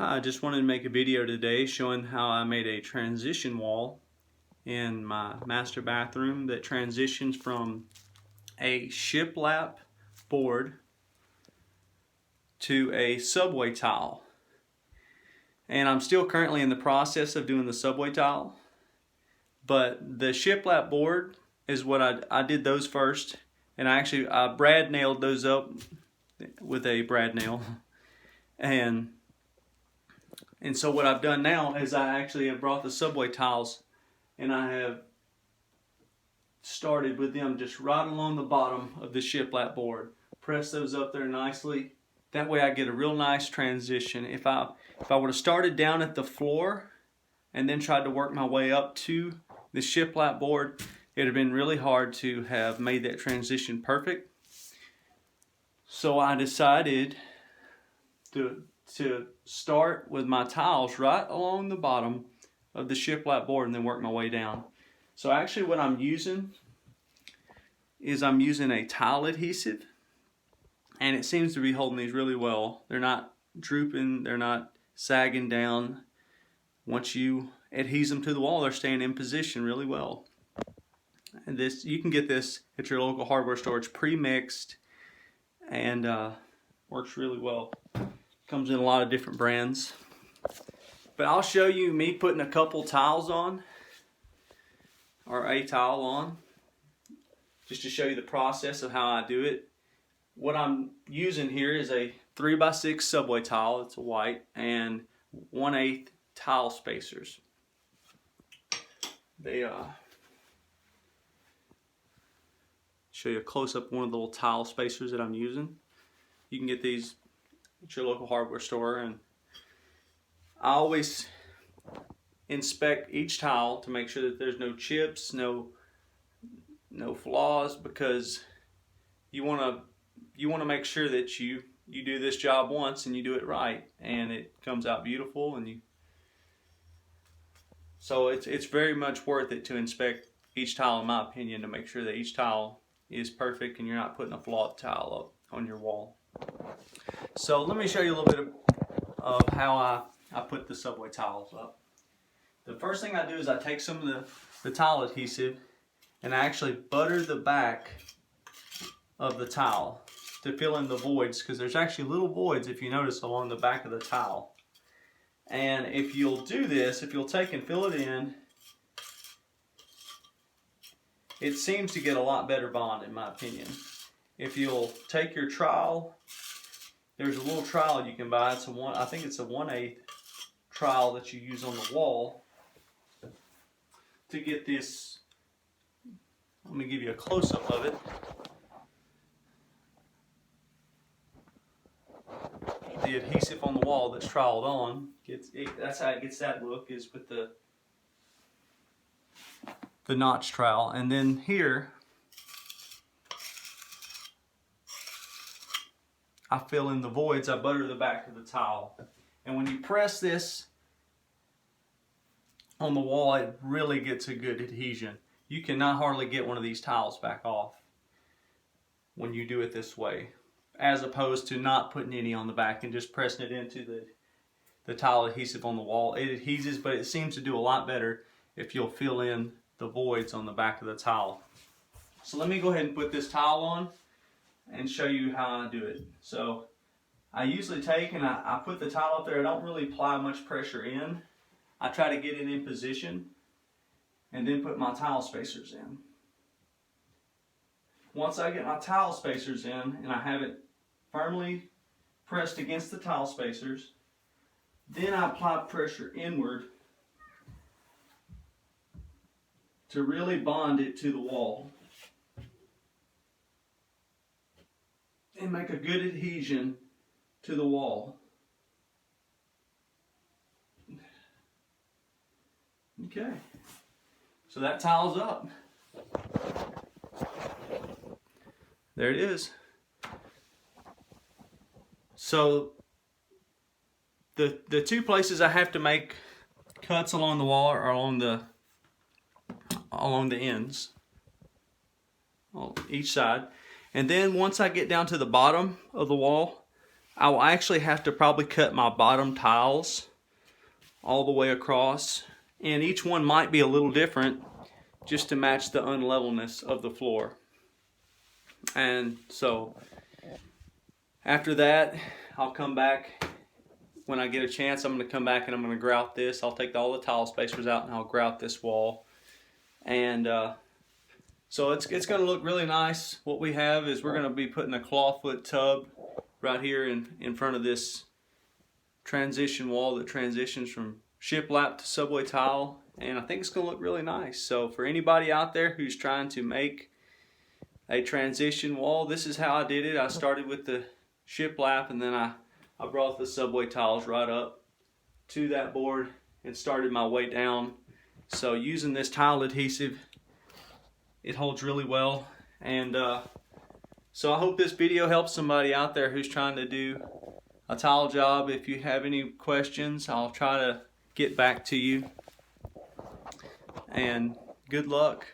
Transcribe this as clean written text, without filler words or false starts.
Hi, I just wanted to make a video today showing how I made a transition wall in my master bathroom that transitions from a shiplap board to a subway tile. And I'm still currently in the process of doing the subway tile, but the shiplap board is what I did those first, and I brad nailed those up with a brad nail. And so what I've done now is I actually have brought the subway tiles and I have started with them just right along the bottom of the shiplap board. Press those up there nicely. That way I get a real nice transition. If I would have started down at the floor and then tried to work my way up to the shiplap board, it would have been really hard to have made that transition perfect. So I decided to start with my tiles right along the bottom of the shiplap board and then work my way down. So actually what I'm using is I'm using a tile adhesive, and it seems to be holding these really well. They're not drooping, they're not sagging down. Once you adhese them to the wall, they're staying in position really well. And this, you can get this at your local hardware store. It's pre-mixed and works really well. Comes in a lot of different brands. But I'll show you me putting a couple tiles on, or a tile on, just to show you the process of how I do it. What I'm using here is a 3x6 subway tile. It's a white, and 1/8 tile spacers. They show you a close-up of one of the little tile spacers that I'm using. You can get these at your local hardware store, and I always inspect each tile to make sure that there's no chips, no flaws, because you want to make sure that you do this job once and you do it right, and it comes out beautiful. And so it's very much worth it to inspect each tile, in my opinion, to make sure that each tile is perfect and you're not putting a flawed tile up on your wall. So let me show you a little bit of how I put the subway tiles up. The first thing I do is I take some of the tile adhesive and I actually butter the back of the tile to fill in the voids, because there's actually little voids, if you notice, along the back of the tile. And if you'll do this, if you'll take and fill it in, it seems to get a lot better bond, in my opinion. If you'll take your trowel, there's a little trowel you can buy. I think it's a 1/8 trowel that you use on the wall to get this. Let me give you a close-up of it. The adhesive on the wall that's troweled on, that's how it gets that look, is with the notch trowel. And then here, I fill in the voids. I butter the back of the tile. And when you press this on the wall, it really gets a good adhesion. You cannot hardly get one of these tiles back off when you do it this way, as opposed to not putting any on the back and just pressing it into the tile adhesive on the wall. It adheses, but it seems to do a lot better if you'll fill in the voids on the back of the tile. So let me go ahead and put this tile on and show you how I do it. So I usually take and I put the tile up there. I don't really apply much pressure in. I try to get it in position and then put my tile spacers in. Once I get my tile spacers in and I have it firmly pressed against the tile spacers, then I apply pressure inward to really bond it to the wall and make a good adhesion to the wall. Okay, so that tile's up. There it is. So the two places I have to make cuts along the wall are along the ends on each side. And then once I get down to the bottom of the wall, I will actually have to probably cut my bottom tiles all the way across, and each one might be a little different just to match the unlevelness of the floor. And so after that, I'll come back when I get a chance. I'm going to come back and I'm going to grout this. I'll take all the tile spacers out and I'll grout this wall. And so it's going to look really nice. What we have is we're going to be putting a clawfoot tub right here in front of this transition wall that transitions from shiplap to subway tile, and I think it's going to look really nice. So for anybody out there who's trying to make a transition wall, this is how I did it. I started with the shiplap, and then I brought the subway tiles right up to that board and started my way down. So using this tile adhesive, it holds really well. And so I hope this video helps somebody out there who's trying to do a tile job. If you have any questions, I'll try to get back to you. And good luck.